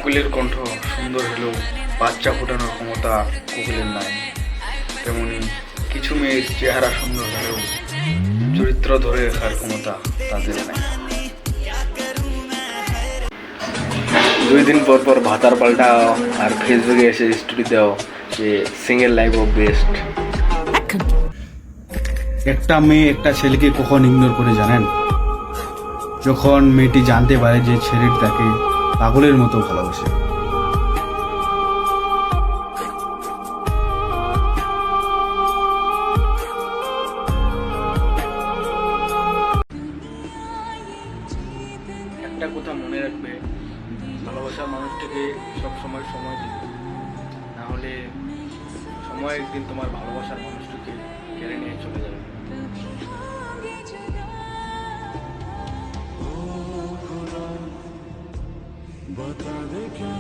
কোকিলের কণ্ঠ সুন্দর হলেও বাচ্চা ফোটানোর ক্ষমতা কোকিলের নাই, তেমনি কিছু মেয়ের চেহারা সুন্দর হলেও চরিত্র ধরে রাখার ক্ষমতা তাদের নাই। 2 দিন পর পর ভাতার পাল্টাও আর ফেসবুকে এসে স্টোরি দাও যে সিঙ্গেল লাইফ অফ বেস্ট। একটা মেয়ে একটা ছেলেকে কখন ইগনোর করে জানেন? যখন মেয়েটি জানতে পারে যে ছেলেটি তাকে পাগলের মতো ভালোবাসে। একটা কথা মনে রাখবে, ভালোবাসার মানুষটিকে সবসময় সময় দিবে, না হলে সময় একদিন তোমার ভালোবাসার মানুষটিকে কেড়ে নিয়ে চলে যাবে। बता दे क्या